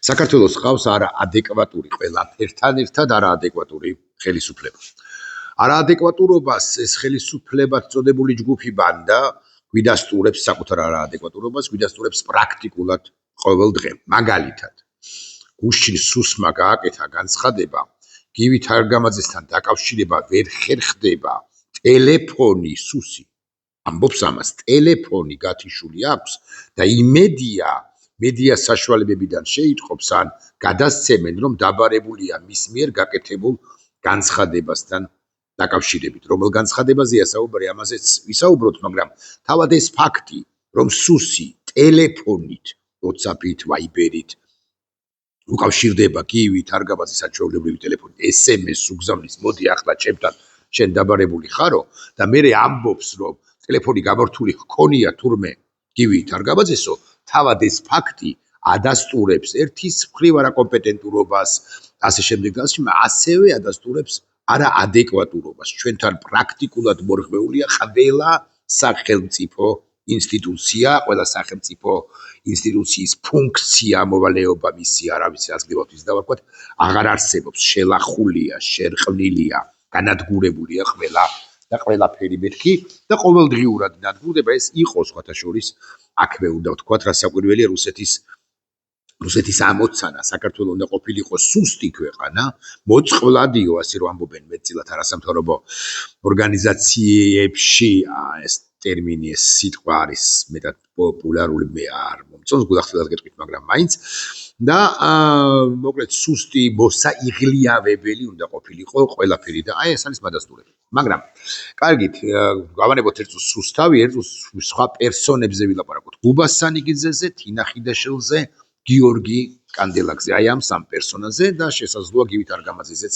საქართველოს ყავს არაადეკვატური ყველაფერთან ერთად არაადეკვატური ხელისუფლება. არაადეკვატურობას ეს ხელისუფლებად წოდებული ჯგუფი ბანდა გვიდასტურებს საკუთარ არაადეკვატურობას, გვიდასტურებს პრაქტიკულად ყოველ დღე. მაგალითად, გუშინ სუსმა გააკეთა განცხადება, გივით არგამაძესთან დაკავშირება ვერ ხერხდება ტელეფონი სუსი. ამბობს ამას, ტელეფონი გათიშული აქვს და იმედია მედია საშუალებებიდან შეიტყობს ან გადასცემენ, რომ დაბარებულია მის მიერ გაკეთებულ განცხადებასთან დაკავშირებით. რომელ განცხადებაზეა საუბარი, ამაზეც ვისაუბროთ, მაგრამ თავად ეს ფაქტი, რომ სუსი ტელეფონით, WhatsApp-ით, Viber-ით უკავშირდება გივით არგამაძის საჩვეულებრივი ტელეფონით, SMS უგზავნის, მოდი ახლა ჩემთან შენ დაბარებული ხარო და მე ამბობს, რომ ტელეფონი გამართული ჰქონია თურმე გივით არგამაძესო, თავად ეს ფაქტი ადასტურებს ერთის მხრივ არაკომპეტენტურობას, ასე შემდეგ და ასევე ადასტურებს არაადეკვატურობას. ჩვენთან პრაქტიკულად მორღვეულია ყველა სახელმწიფო ინსტიტუცია, ყველა სახელმწიფო ინსტიტუციის ფუნქცია, მოვალეობა მისი არავის ასგებავთ ის დავარქვათ, აღარ არსებობს, შელახულია, შერყვნილია, განადგურებულია ყველაფერი მეთქი და ყოველდღიურად დადგურდება. ეს იყო სხვათა შორის აქვე უნდა ვთქვათ, რასაკვირველია რუსეთის ამოცანა საქართველოს უნდა ყოფილიყო სუსტი ქვეყანა, მოწყვლადიო, ასე რომ ამბობენ მეტწილად არასამთავრობო ორგანიზაციებში, ეს ტერმინი, ეს სიტყვა არის მეტად პოპულარული, მე არ მომწონს გულახდილად გეტყვით, მაგრამ მაინც და მოკლედ სუსტი მოსაიღლიავებელი უნდა ყოფილიყო ყველაფერი და ეს არის მადასტურებელი. მაგრამ კარგით, გავანებოთ ერთ სუსთავი, ერთ სხვა პერსონებზე ვილაპარაკოთ. გუბას სანიკიძეზე, თინა ხიდაშვილზე, გიორგი კანდელაკზე, აი ამ სამ პერსონაზე და შესაძლოა გივით არგამაძესეც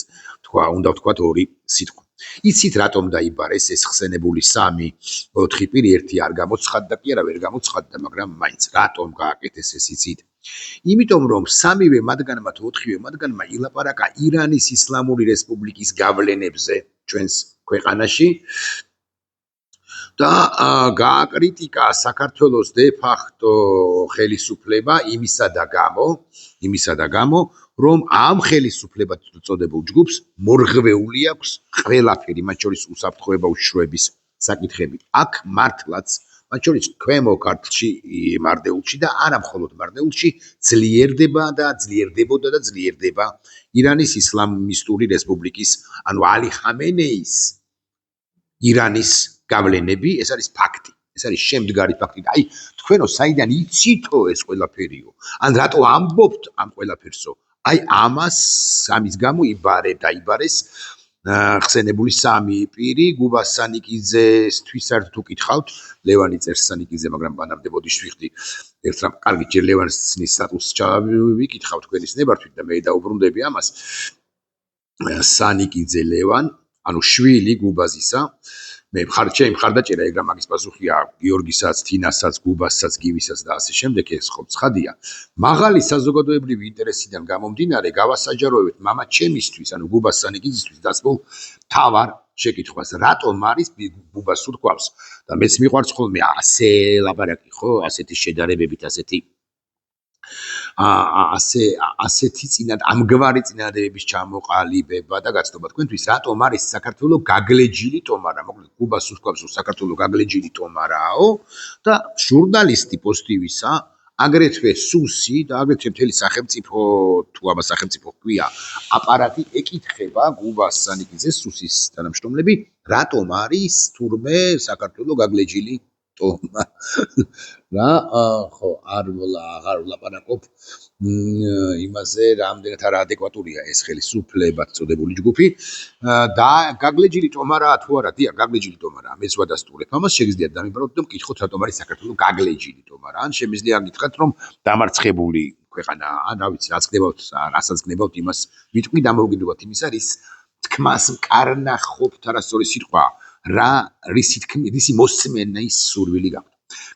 უნდა ვთქვათ ორი სიტყვა. იცით რატომ დაიბარეს ეს ხსენებული 3-4 პირი, ერთი არ გამოცხადდა კი არა, ვერ გამოცხადდა, მაგრამ მაინც რატომ გააკეთეს ეს იცით? იმიტომ რომ სამივე მათგანმა თუ 4-ვე მათგანმა ილაპარაკა ირანის ისლამური რესპუბლიკის გავლენებზე ჩვენს ქვეყანაში და გააკრიტიკა საქართველოს დე-ფაქტო ხელისუფლება იმისა და გამო, რომ ამ ხელისუფლებად წოდებულ ჯგუფს მორღვეული აქვს ყველაფერი, მათ შორის უსაფრთხოება უშიშროების საკითხები. აქ მართლაც, მათ შორის ქვემო ქართლში, მარნეულში და არა მხოლოდ მარნეულში ძლიერდება ირანის ისლამისტური რესპუბლიკის, ანუ ალი ხამენეის ირანის გავლენები, ეს არის ფაქტი. ეს არის შემდგარი ფაქტი. აი, თქვენო საიდან იცითო ეს ყველაფერიო? ან რატო ამბობთ ამ ყველაფერსო? აი, ამის გამო დაიბარეს ხსენებული 3 პირი, გუბას სანიკიძესთვის არ თუ კითხავთ, ლევანი წერს სანიკიძე, მაგრამ მანამდე ბოდიშ ვიხდი ერთ რამ, კარგი, ჯერ ლევანის სტატუსს ჩავიკითხავ თქვენის ნებართვით და მე დაუბრუნდები ამას. სანიკიძე ლევან, ანუ შვილი გუბაზისა, მე ჩემი მხარდაჭერა ეგრა მაგის პასუხია გიორგისაც, თინასაც, გუბასაც, გივისაც და ასე შემდეგ, ეს ხო ცხადია. მაღალი საზოგადოებრივი ინტერესიდან გამომდინარე, გავასაჯაროებთ მამა ჩემისთვის, ანუ გუბას სანიკიძისთვის დასმულ თავარ შეკითხვას, რატომ არის გუბას უთქვამს და მეც მიყვარს ხოლმე ასე ლაპარაკი, ხო, ასეთი შედარებებით, ასეთი ამგვარი წინადადების ჩამოყალიბება და გაცნობა თქვენთვის, რატომ არის საქართველოს გაგლეჯილი ტომარა, მოკლედ გუბას უთქვამს, რომ საქართველოს გაგლეჯილი ტომარაო და ჟურნალისტი პოსტივისა, აგრეთვე სუსი და აგრეთვე მთელი სახელმწიფო, თუ ამას სახელმწიფო ჰქვია, აპარატი ეკითხება გუბას სანიკიძეს, სუსის თანამშრომლები, რატომ არის თურმე საქართველოს გაგლეჯილი ტომა და ხო აღარ ვლაპარაკობ იმაზე, რამდენად არაადეკვატურია ეს ხელისუფლებად წოდებული ჯგუფი და გაგლეჯილი ტომარაა თუ არა, დიახ, გაგლეჯილი ტომარაა, მეც ვადასტურებ ამას, შეგიძლიათ დამიბაროთ და მკითხოთ, რატომ არის საქართველოს გაგლეჯილი ტომარა, ან შემიძლია გითხრათ, რომ დამარცხებული ქვეყანა, ან რა ვიცი, რასაც გნებავთ, იმას ვიტყვი, დამოუკიდებლად იმისა, რის თქმას მკარნახობთ, არასწორი სიტყვა, რისი მოსმენის სურვილი გაქვთ.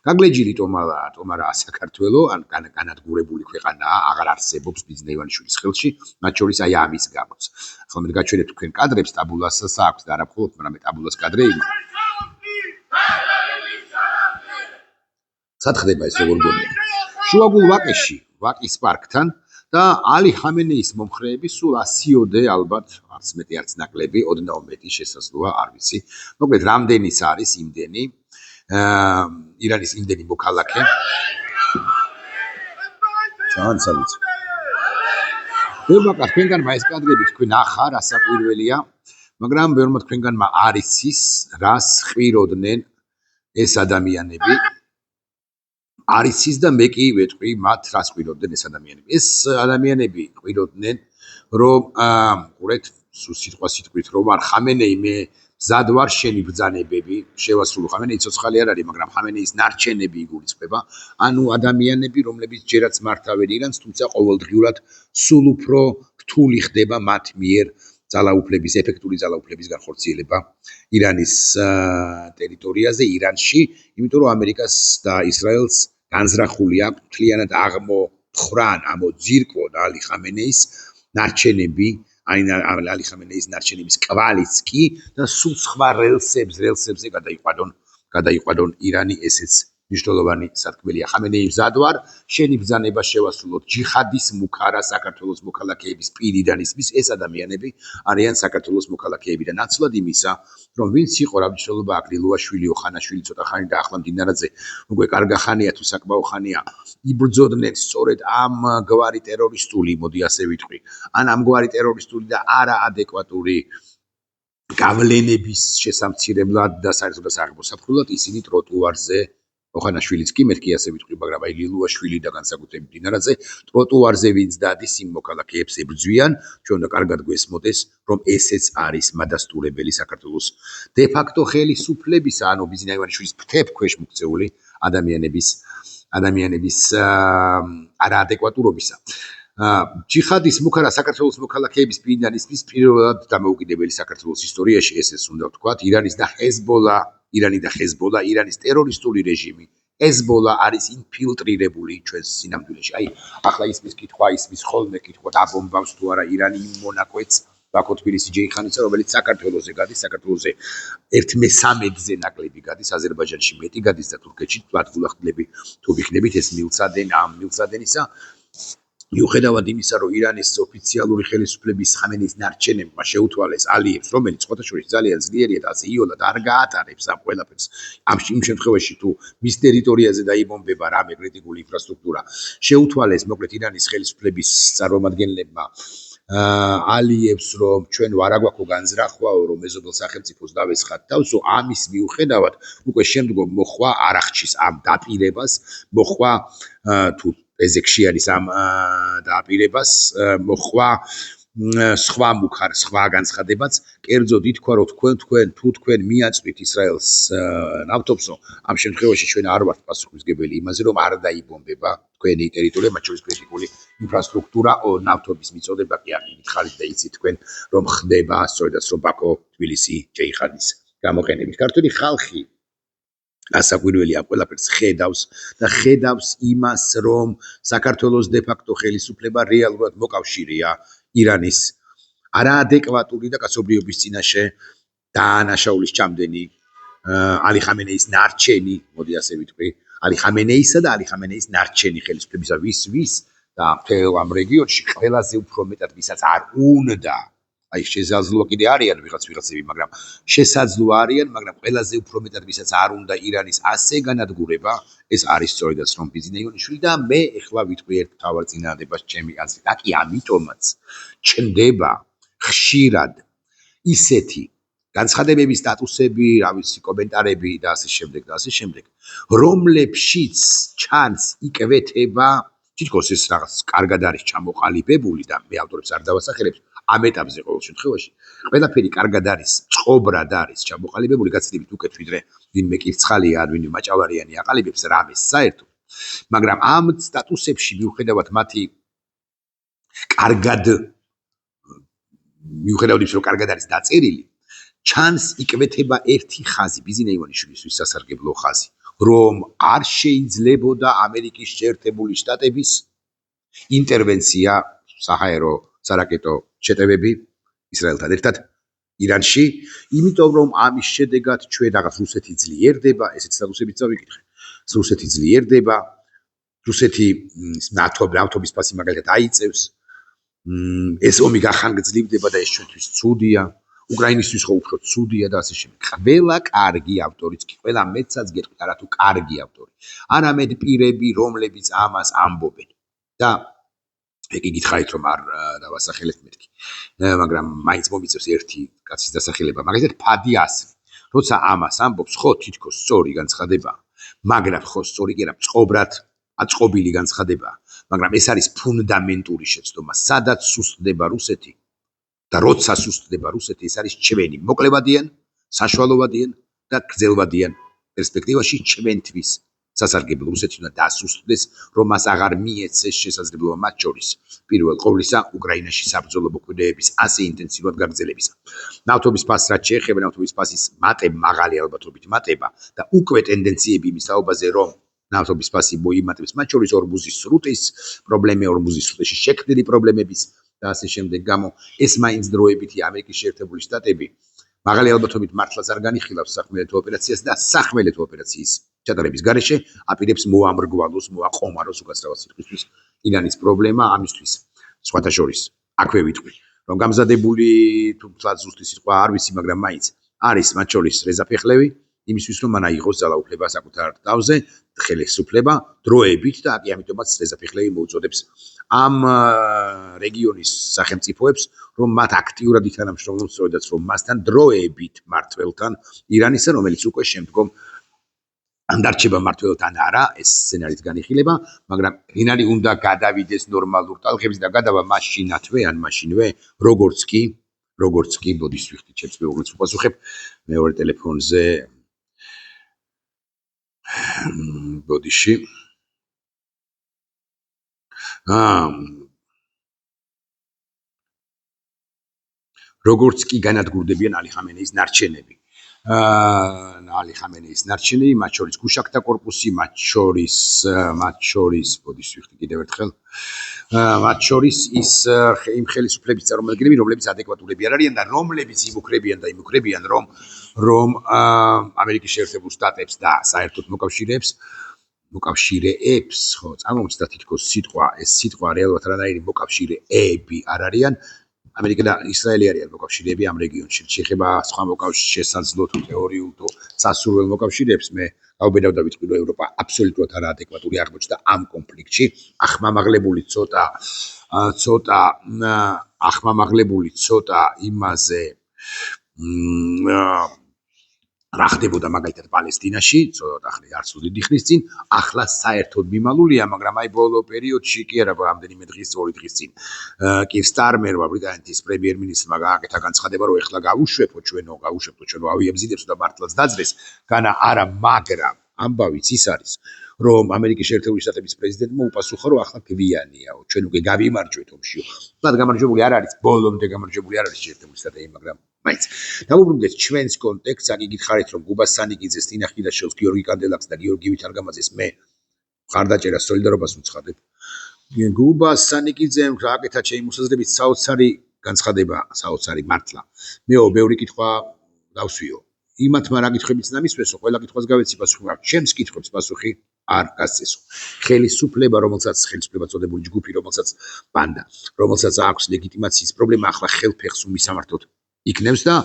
გაგლეჯილი ტომარაა საქართველო, ან განადგურებული ქვეყანაა, აღარ არსებობს ბიზნეს ივანიშვილის ხელში, მათ შორის აი ამის გამოც. ახლა მე გაჩვენებთ თქვენ კადრებს, ტაბულასაც აქვს და არა მხოლოდ, მაგრამ ტაბულას კადრები. სად ხდება ეს როგორ გონია? შუაგულ ვაკეში, ვაკის პარკთან და ალი ხამენეის მომხრეები სულ 100-ოდე ალბათ არც მეტი არც ნაკლები, ოდნავ მეტი შესაძლოა, არ ვიცი. მოკლედ რამდენის არის იმდენი ირანის იმდენი მოქალაქე ჩანცალიც. ვებაკა თქვენგანმა ეს კადრები თქვენ ახარ ასაკვირველია, მაგრამ ბევრმა თქვენგანმა არ იცის, რას ყვიროდნენ ეს ადამიანები. არ იცის და მე კი ვეტყვი მათ რას ყვიროდნენ ეს ადამიანები. ეს ადამიანები ყვიროდნენ, რომ ყურეთ, სიტყვა სიტყვით რომ არ ხამენეი მე მზად ვარ შენი ბრძანებები შევასრულო. ხამენეი ცოცხალი არ არის, მაგრამ ხამენეის ნარჩენები იგულისხმება. ანუ ადამიანები, რომლებიც ჯერაც მართავენ ირანს, თუმცა ყოველდღიურად სულ უფრო რთული ხდება მათ მიერ ძალაუფლების, ეფექტური ძალაუფლების განხორციელება ირანის ტერიტორიაზე, ირანში, იმიტომ რომ ამერიკას და ისრაელს განზრახული აქვს მთლიანად აღმოფხრან, ამოძირკვონ ალი ხამენეის ნარჩენები, ალი ხამენეის ნარჩენების კვალიც კი და სულ სხვა რელსებზე გადაიყვანონ ირანი, ესეც მნიშვნელოვანი სათქმელია. ხამენეი მზად ვარ შენი ბრძანება შევასრულოთ. ჯიხადის მუქარა საქართველოს მოქალაქეების პირიდან ისმის ეს ადამიანები არიან საქართველოს მოქალაქეები და ნაცვლად იმისა, რომ ვინც იყო რა მნიშვნელობა აქვს ლილუაშვილი, ოხანაშვილი, ცოტა ხანი და ახლა მდინარაძე უკვე კარგა ხანია თუ საკმაო ხანია იბრძოდნენ სწორედ ამ გვარი ტერორისტული, მოდი ასე ვიტყვი, ან ამგვარი ტერორისტული და არაადეკვატური გავლენების შესამცირებლად და საერთოდ და საღმოსაფრთხებლად ისინი ტროტუარზე ოხანაშვილიც კი მეთქი ასე ვიტყვი, მაგრამ აი ლილუაშვილი და განსაკუთრებით მდინარაძე ტროტუარზე ვინც დადის იმ მოქალაქეებს ებრძვიან, ჩვენ და კარგად გვესმოდეს, რომ ესეც არის მადასტურებელი საქართველოს დე-ფაქტო ხელისუფლებისა, ანუ ბიზნეს ივანიშვილის ფრთებ ქვეშ მოქცეული ადამიანების არაადეკვატურობისა. ჯიხადის მუქარა საქართველოს მოქალაქეების პირიდან ისმის პირველად დამოუკიდებელი საქართველოს ისტორიაში, ესეც უნდა ვთქვათ, ირანი და ჰეზბოლა, ირანის ტერორისტული რეჟიმი. ჰეზბოლა არის ინფილტრირებული ჩვენს სინამდვილეში. აი, ახლა ისმის ხოლმე კითხვა, დაბომბავს თუ არა ირანი იმ მონაკვეთს, ბაქო თბილისი ჯეიხანიცა, რომელიც საქართველოზე გადის, საქართველოზე 1/13-ზე ნაკლები გადის, აზერბაიჯანში მეტი გადის და თურქეთში თვალახდლები თუ ვიქნებით ეს მილსადენისა. მიუხედავად იმისა, რომ ირანის ოფიციალური ხელისუფლების ხამენეის ნარჩენებმა შეუთვალეს ალიევს, რომელიც ხოთაშორის ძალიან ძლიერია და ასე იოლად არ გაატარებს ამ ყველაფერს. ამ შემთხვევაში თუ მის ტერიტორიაზე დაიბომბება რამე კრიტიკული ინფრასტრუქტურა, შეუთვალეს მოკლედ ირანის ხელისუფლების წარმომადგენლებმა ალიევს, რომ ჩვენ ვარ აგვაქვო განზრახვაო, რომ მეზობელ სახელმწიფოს დავესხათ თავსო, ამის მიუხედავად უკვე შემდგომ მოხვა არახჩის ამ დაპირებას, მოხვა თუ ეზექში არის ამ დაპირებას, მოხვა სხვა განცხადებაც, კერძოდ ითქვა, რომ თქვენ მიაწვით ისრაელს ნავთობსო, ამ შემთხვევაში ჩვენ არ ვართ პასუხისმგებელი იმაზე, რომ არ დაიბომბება თქვენი ტერიტორია, მათ შორის კრიტიკული ინფრასტრუქტურა, ნავთობის მიწოდება კი არ მითხარით და იცით თქვენ, რომ ხდება სწორედაც რომ ბაქო, თბილისი, ჯეიხანის გამოყენებით. ქართული ხალხი ასაკვირველი ამ ყველაფერს ხედავს იმას, რომ საქართველოს დე-ფაქტო ხელისუფლება რეალურად მოკავშირეა ირანის არაადეკვატური და კაცობრიობის წინაშე დაანაშაულის ჩამდენი ალი ხამენეის ნარჩენი, მოდი ასე ვიტყვი, ალი ხამენეისა და ალი ხამენეის ნარჩენი ხელისუფლებისა ვის და მთელ ამ რეგიონში ყველაზე უფრო მეტად ვისაც არ უნდა აი შესაძლოა კიდე არიან ვიღაცები, მაგრამ შესაძლოა არიან, მაგრამ ყველაზე უფრო მეტად ვისაც არ უნდა ირანის ასე განადგურება, ეს არის სწორედაც რომ ბიზნეს ივანიშვილი და მე ეხლა ვიტყვი ერთ მთავარ წინადადებას ჩემი აზრით. აკი ამიტომაც ჩნდება ხშირად ისეთი განცხადებების სტატუსები, რა ვიცი, კომენტარები და ასე შემდეგ, რომლებშიც ჩანს იკვეთება, თითქოს ეს რაღაც კარგად არის ჩამოყალიბებული და მე ავტორებს არ დავასახელებ, ამ ეტაპზე ყოველ შემთხვევაში ყველაფერი კარგად არის, წყობრად არის ჩამოყალიბებული, გაცილებით უკეთ ვიდრე ვინმე კირცხალია, ვინმე მაჭავარიანი აყალიბებს რამეს საერთოდ. მაგრამ ამ სტატუსებში მიუხედავად მათი მიუხედავად იმისა, რომ კარგად არის დაწერილი, ჩანს იკვეთება ერთი ხაზი, ბიზნეს ივანიშვილის სასარგებლო ხაზი, რომ არ შეიძლებოდა ამერიკის შეერთებული შტატების ინტერვენცია საჰაერო სარაკეტო შეტევები ისრაელთან ერთად ირანში, იმიტომ რომ ამის შედეგად ჩვენ რაღაც რუსეთი ძლიერდება, ესეც სტატუსებიც წავიკითხე. რუსეთი ძლიერდება, რუსეთი ნავთობის ფასი მაგალითად აიწევს. ეს ომი გახანგრძლივდება და ეს ჩვენთვის ცუდია. უკრაინისთვის ხო უფრო ცუდია და ასე შემდეგ. ყველა კარგი ავტორიც კი, ყველა მეცაც გეტყვით არა თუ კარგი ავტორი. არამედ პირები, რომლებიც ამას ამბობენ. და ეკი გითხარით რომ არ დავასახელებ მეთქი. მაგრამ მაინც მომიწევს ერთი კაცის დასახელება. მაგალითად ფადი ასრი. როცა ამას ამბობს, ხო თითქოს სწორი განცხადება, მაგრამ ხო სწორი კი არა, წყობრად აწყობილი განცხადება. მაგრამ ეს არის ფუნდამენტური შეცდომა, სადაც სუსტდება რუსეთი და როცა სუსტდება რუსეთი, ეს არის ჩვენი მოკლებადიან, საშუალოვადიან და გრძელვადიან პერსპექტივაში ჩვენთვის სასარგებლო. რუსეთი უნდა დასუსტდეს, რომ მას აღარ მიეცეს შესაძლებლობა მათ შორის პირველ ყოვლისა უკრაინაში საბრძოლო მოქმედებების ასე ინტენსიურად გაგრძელებისა. ნავთობის ფასს რაც შეეხება, ნავთობის ფასის მაღალი ალბათობით მატება და უკვე ტენდენციები იმის თაობაზე, რომ ნავთობის ფასი მოიმატებს, მათ შორის ორმუზის სრუტის პრობლემა, ორმუზის სრუტეში შექმნილი პრობლემების და ასე შემდეგ გამო ეს მაინც დროებითი ამერიკის შეერთებული შტატები მაღალი ალბათობით მართლაც არ განიხილავს სახმელეთო ოპერაციას და სახმელეთო ოპერაციის ჩატარების გარეშე აპირებს მოამრგვალოს, მოაყომაროს უკაცრავად სიტყვისთვის ირანის პრობლემა ამისთვის სხვათა შორის აქვე ვიტყვი რომ გამზადებული თუმცა ზუსტი სიტყვა არ ვიცი, მაგრამ მაინც არის მათ შორის რეზაფეხლევი იმისთვის რომ მან აიღოს ძალაუფლება საკუთარ თავზე, ხელისუფლება დროებით და კი ამიტომაც რეზაფეხლევი მოუწოდებს ამ რეგიონის სახელმწიფოებს რომ მათ აქტიურად ითანამშრომლონ სწორედაც რომ მასთან დროებით მართველთან ირანისა, რომელიც უკვე შემდგომ ანდარჩება მართველთან არა, ეს სცენარიც განიხილება, მაგრამ ირანი უნდა გადავიდეს ნორმალურ ტალღებზე და გადავა მაშინვე, როგორც კი, ბოდის ვიხდი, ჩემს მეუღლეს უპასუხებ, მეორე ტელეფონზე ბოდიში. როგორც კი განადგურდებიან ალი ხამენეის ნარჩენები. მათ შორის გუშაქთა კორპუსი, მათ შორის ბოდის ვიხდი კიდევ ერთხელ. მათ შორის იმ ხელისუფლების წარმომადგენლები, რომლებიც ადეკვატურები არ არიან და რომლებიც იმუქრებიან, რომ ამერიკის შეერთებულ შტატებს და საერთოდ მოკავშირეებს, ხო, წარმომწდა თითქოს ეს სიტყვა რეალურად არანაირი მოკავშირეები არ არიან. ამერიკა და ისრაელი არიან მოკავშირეები ამ რეგიონში. შეეხება სხვა შესაძლო თუ თეორიულ თუ სასურველ მოკავშირეებს, მე გავბედავ და ვიტყვი, რომ ევროპა აბსოლუტურად არაადეკვატური აღმოჩნდა ამ კონფლიქტში. ახმამაღლებული ცოტა იმაზე რა ხდებოდა მაგალითად პალესტინაში, ცოტა ხნით არც დიდი ხნის წინ, ახლა საერთოდ მიმალულია, მაგრამ აი ბოლო პერიოდში კი არა, რამდენიმე დღის, 2 დღის წინ, კირ სტარმერმა ბრიტანეთის პრემიერ-მინისტრმა გააკეთა განცხადება, რომ ეხლა გავუშვებო ჩვენო ავიამზიდებს და მართლაც დაძრეს, განა არა, მაგრამ ამბავიც ის არის, რომ ამერიკის შეერთებული შტატების პრეზიდენტმა უპასუხა, რომ ახლა გვიანიაო, ჩვენ უკვე გავიმარჯვეთ ომშიო. თუმცა გამარჯვებული არ არის, ბოლომდე გამარჯვებული არ არის შეერთებული შტატები, მაგრამ მაინც. დავუბრუნდეთ ჩვენს კონტექსტს, აქ იგითხარით, რომ გუბას სანიკიძეს, ტინა ხილაშვილს, გიორგი კანდელაკს და გიორგი ვითარგამაძეს მე მხარდაჭერას სოლიდარობას ვუცხადებ. გუბას სანიკიძემ გააკეთა ჩემი მოსაზრებით საოცარი განცხადება, საოცარი მართლა. მეო ბევრი კითხვა დავსვიო. იმათმა რა კითხვებიც დამისვესო, ყველა კითხვას გავეცი პასუხი, მაგრამ ჩემს კითხვებს პასუხი არ გასცესო. ხელისუფლება, რომელსაც ხელისუფლება წოდებული ჯგუფი, რომელსაც აქვს ლეგიტიმაციის პრობლემა, ახლა ხელფეხს უმისამართოდ იქნევს და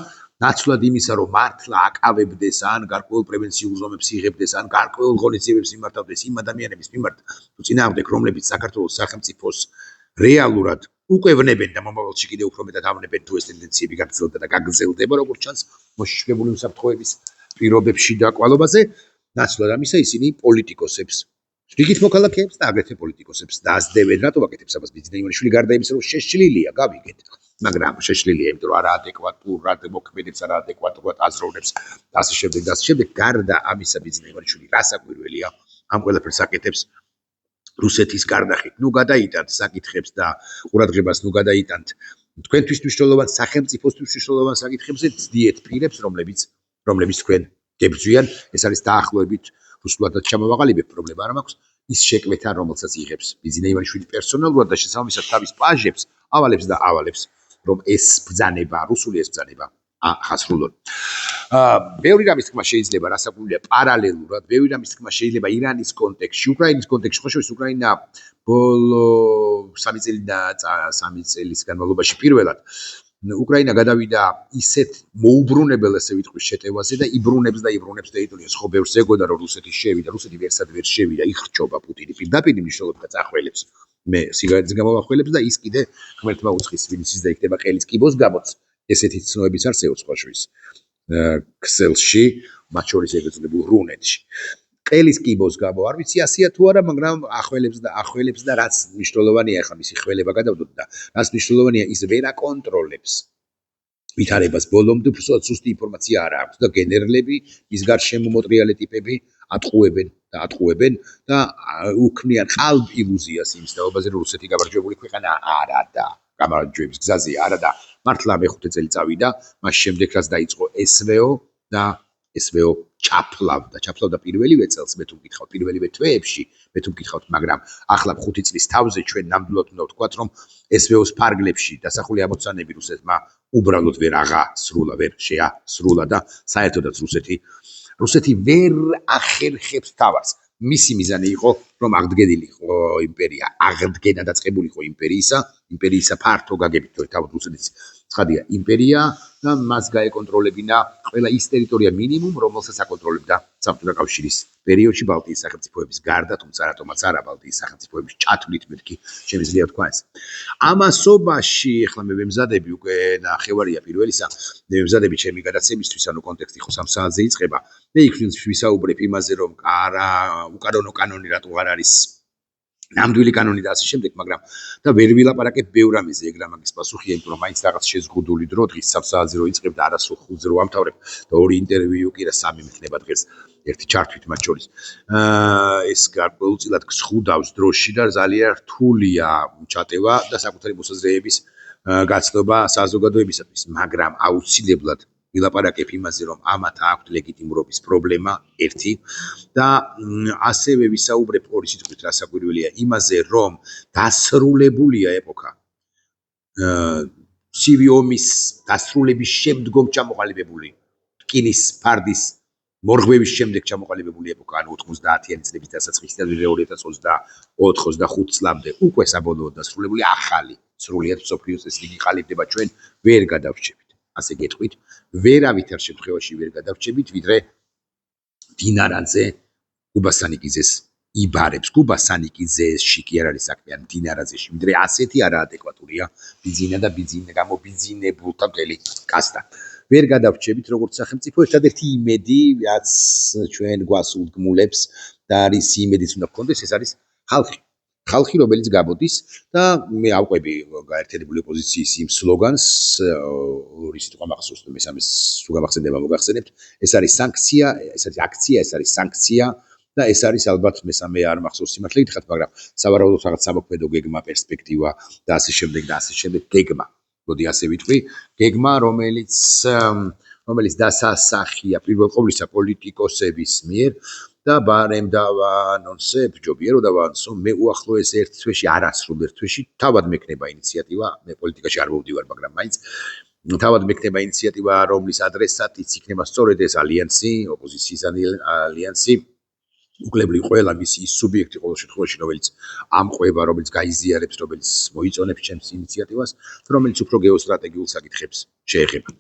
ნაცვლად იმისა, რომ მართლა აკავებდეს ან გარკვეულ პრევენციულ ზომებს იღებდეს, ან გარკვეულ ღონისძიებებს იმართავდეს იმ ადამიანების მიმართ, თუ წინააღმდეგ, რომლებიც საქართველოს სახელმწიფოს რეალურად უკვე ვნებენ და მომავალში კიდევ უფრო მეტად ავნებენ, თუ ეს ტენდენციები გაგრძელდება და გაგრძელდება, როგორც ჩანს, მოშიშვლებული უსაფრთხოების პირობებში და კვალობაზე, ნაცვლად ამისა ისინი პოლიტიკოსებს, რიგით მოქალაქეებს და აგრეთვე პოლიტიკოსებს დაასდევენ, რატო ვაკეთებს ამას ბიძინა ივანიშვილი, გარდა იმისა, რომ შეშლილია, გავიგეთ, მაგრამ შეშლილია, იმიტომ რომ არაადეკვატურად მოქმედებს, არაადეკვატურად აზროვნებს და ასე შემდეგ, გარდა ამისა ბიძინა ივანიშვილი რა საკვირველია, ამ ყველაფერს აკეთებს რუსეთის გარდახით. ნუ გადაიტანთ საკითხებს და ყურადღებას ნუ გადაიტანთ თქვენთვის მნიშვნელოვან სახელმწიფოსთვის მნიშვნელოვან საკითხებზე ძლიეთ პირებს, რომლებიც თქვენ გებრძვიან. ეს არის დაახლოებით რუსულადაც ჩამოვაყალიბებ, პრობლემა არ მაქვს. ის შეკვეთა, რომელსაც იღებს ბიძინა ივანიშვილი პერსონალურად და შესაბამისად თავის პაჟებს ავალებს, რომ ეს ბრძანება, რუსული ეს ბრძანება ხასრულოდ. ბევრი რამის თქმა შეიძლება რასაკვირველია პარალელურად, ბევრი რამის თქმა შეიძლება ირანის კონტექსტში, უკრაინის კონტექსტში, ხო შორის უკრაინა ბოლო 3 წელი და 3 წელის განმავლობაში პირველად უკრაინა გადავიდა ისეთ მოუბრუნებელ ესე ვიტყვის შეტევაზე და იბრუნებს ტერიტორიას. ხო ბევრს ეგოდა რომ რუსეთი შევიდა, რუსეთი ვერსად ვერ შევიდა, იხრჩობა პუტინი პირდაპირ მნიშვნელობით და წახველებს. მე სიგარეტის გამოვახველებს და ის კიდე ღმერთმა უცხის ვინცის და იქნება ყელის კიბოს გამოც. ესეთი ცნობებიც არსებობს ხო შორის. ქსელში, მათ შორის ეგრეთ წოდებულ რუნეთში. ყელის კიბოს გამო არ ვიცი ასია თუ არა, მაგრამ ახველებს და რაც მნიშვნელოვანია ახლა მისი ხველება გადავდოთ და რაც მნიშვნელოვანია ის ვერ აკონტროლებს ვითარებას ბოლომდე უბრალოდ სუსტი ინფორმაცია არ აქვს და გენერლები ის გარშემო მოტრიალე ტიპები ატყუებენ და უქმნიან ყალბ ილუზიას იმის თაობაზე რომ რუსეთი გამარჯვებული ქვეყანა არა და გამარჯვების გზაზე არა და მართლა მე-5 წელი წავიდა მას შემდეგ რაც დაიწყო SVO ჩაფლავდა პირველივე წელს მე თუ მკითხავთ პირველივე თვეებში მე თუ მკითხავთ მაგრამ ახლა 5 წლის თავზე ჩვენ ნამდვილად უნდა ვთქვათ რომ SVO-ს ფარგლებში დასახული ამოცანები რუსეთმა უბრალოდ ვერ შეასრულა და საერთოდაც რუსეთი ვერ ახერხებს თავს მისი მიზანი იყო რომ აღდგენილიყო იმპერია აღდგენა დაწყებულიყო იმპერიისა ფართო გაგებით თავად რუსეთის ცხადია იმპერია და მას გაეკონტროლებინა ყველა ის ტერიტორია მინიმუმ რომელსაც აკონტროლებდა საბჭოთა კავშირის პერიოდში ბალტიის სახელმწიფოების გარდა თუმცა რატომაც არა ბალტიის სახელმწიფოების ჩათვლით მეთქი შემიძლია თქვა ეს ამასობაში ახლა მე ვემზადები უკვე ნახევარია პირველისა მე ვემზადები ჩემი გადაცემისთვის ანუ კონტექსტი ხო 3 საათზე იწყება მე იქ ვისაუბრებ იმაზე რომ უკანონო კანონი რატო არ არის ნამდვილი კანონი და ასე შემდეგ, მაგრამ და ვერ ვილაპარაკებ ბევრ რამეზე, ეგ რამაგის პასუხია, იმიტომ რომ მაინც რაღაც შეზღუდული დრო დღის 3 საათზე რო იწყებ და არასრულ 5-ზე რო ვამთავრებ და 2 ინტერვიუ კი რა 3 მექნება დღეს, ერთი ჩართვით მათ შორის. ეს გარკვეულწილად გსხუდავს დროში და ძალიან რთულია ჩატევა და საკუთარი მოსაზრეების გაცნობა საზოგადოებისათვის, მაგრამ აუცილებლად ვილაპარაკებ იმაზე, რომ ამათ აქვთ ლეგიტიმურობის პრობლემა ერთი და ასევე ვისაუბრებ ორი სიტყვით რასაკვირველია იმაზე, რომ დასრულებულია ეპოქა ცივი ომის დასრულების შემდგომ ჩამოყალიბებული რკინის ფარდის მორღვევის შემდეგ ჩამოყალიბებული ეპოქა, ანუ 90-იანი წლების დასაწყისიდან 2024-25 წლამდე უკვე საბოლოოდ დასრულებული ახალი სრულიად მსოფლიოს ეს რიგი ყალიბდება ჩვენ ვერ გადავრჩებით. ასე გეტყვით, ვერავითარ შემთხვევაში ვერ გადავრჩებით, ვიდრე დინარაძე გუბასანიკიძეს იბარებს. გუბასანიკიძეში კი არ არის საქმე, ან დინარაძეში, ვიდრე ასეთი არაადეკვატურია ბიძინა და გამობიძინებულთა მთელი კასტა. ვერ გადავრჩებით როგორც სახელმწიფო, ერთადერთი იმედი, რაც ჩვენ გვასულგმულებს და არის იმედიც უნდა გქონდეს, ეს არის ხალხი რომელიც გამოდის და მე ავყვები გაერთიანებული ოპოზიციის იმ სლოგანს ორი სიტყვა მახსოვს და მესამეს თუ გამახსენდება მოგახსენებთ ეს არის სანქცია ეს არის აქცია ეს არის სანქცია და ეს არის ალბათ მესამე არ მახსოვს სიმართლე გითხრათ მაგრამ სავარაუდოდ რაღაც სამოქმედო გეგმა პერსპექტივა და ასე შემდეგ გეგმა მოდი ასე ვიტყვი გეგმა რომელიც დასასახია პირველ ყოვლისა პოლიტიკოსების მიერ და ბარემ დავანონსებ, ჯობია რომ დავანონსო, მე უახლოეს ერთ თვეში, არასრულ ერთ თვეში, თავად მექნება ინიციატივა, მე პოლიტიკაში არ მოვდივარ, მაგრამ მაინც თავად მექნება ინიციატივა, რომლის ადრესატიც იქნება სწორედ ეს ალიანსი, ოპოზიციის ალიანსი, უკლებრივ ყველა მისი ის სუბიექტი ყოველ შემთხვევაში, რომელიც ამყვება, რომელიც გაიზიარებს, რომელიც მოიწონებს ჩემს ინიციატივას, რომელიც უფრო გეოსტრატეგიულ საკითხებს შეეხება.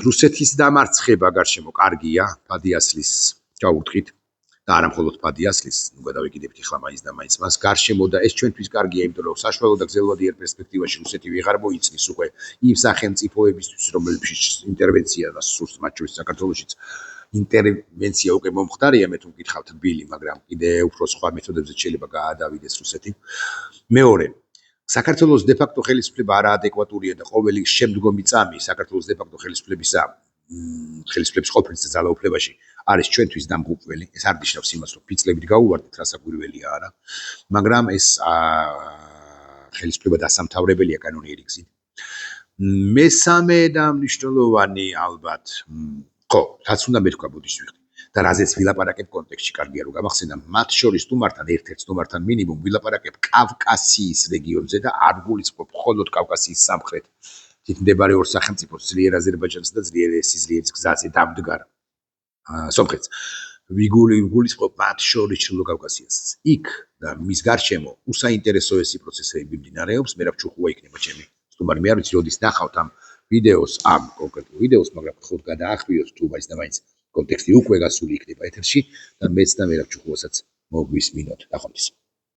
რუსეთის დამარცხება გარშემო კარგია, ფადიასლის ჩაურთხით და არა მხოლოდ ფადიასლის, ნუ გადავეკიდებთ ახლა მაინც და მაინც მას გარშემო და ეს ჩვენთვის კარგია, იმიტომ რომ საშუალო და გრძელვადიერ პერსპექტივაში რუსეთი ვეღარ მოიწნის უკვე იმ სახელმწიფოებისთვის, რომლებშიც ინტერვენცია და სურს მათ შორის საქართველოშიც ინტერვენცია უკვე მომხდარია, მე თუ მკითხავთ რბილი, მაგრამ კიდე უფრო სხვა მეთოდებზე შეიძლება გაადავიდეს რუსეთი. მეორე საქართველოს დე-ფაქტო ხელისუფლება არაადეკვატურია და ყოველი შემდგომი წამი საქართველოს დე-ფაქტო ხელისუფლების ყოფნის და ძალაუფლებაში არის ჩვენთვის დამღუპველი. ეს არ ნიშნავს იმას, რომ ფიცლებით გაუვარდეთ, რასაკვირველია არა, მაგრამ ეს ხელისუფლება დასამთავრებელია კანონიერი გზით. მესამე და მნიშვნელოვანი ალბათ, ხო, რაც უნდა მეთქვა ბოდიშს ვიხდი. და რაზეც ვილაპარაკებ კონტექსტში კარგია რომ გამახსენდა მათ შორის სტუმართან ერთ-ერთ სტუმართან მინიმუმ ვილაპარაკებ კავკასიის რეგიონზე და არ გულისხმობ მხოლოდ კავკასიის სამხრეთ იქ მდებარე ორ სახელმწიფოს ძლიერ აზერბაიჯანს და ძლიერ სიძლიერის გზაზე დამდგარ სომხეთს ვიგულისხმობ მათ შორის ჩრდილო კავკასიას იქ და მის გარშემო უსაინტერესო ესი პროცესები მიმდინარეობს მე რა ჩუხუა იქნება ჩემი სტუმარი მე არ ვიცი როდის ნახავთ ამ ვიდეოს ამ კონკრეტულ ვიდეოს მაგრამ ხოთ გადაახვიოთ თუ მაინც და მაინც კონტექსტი უკვე გასული იქნება ეთერში და მეც და მე რა ჩუხუასაც მოგვისმინოთ ნახვამდის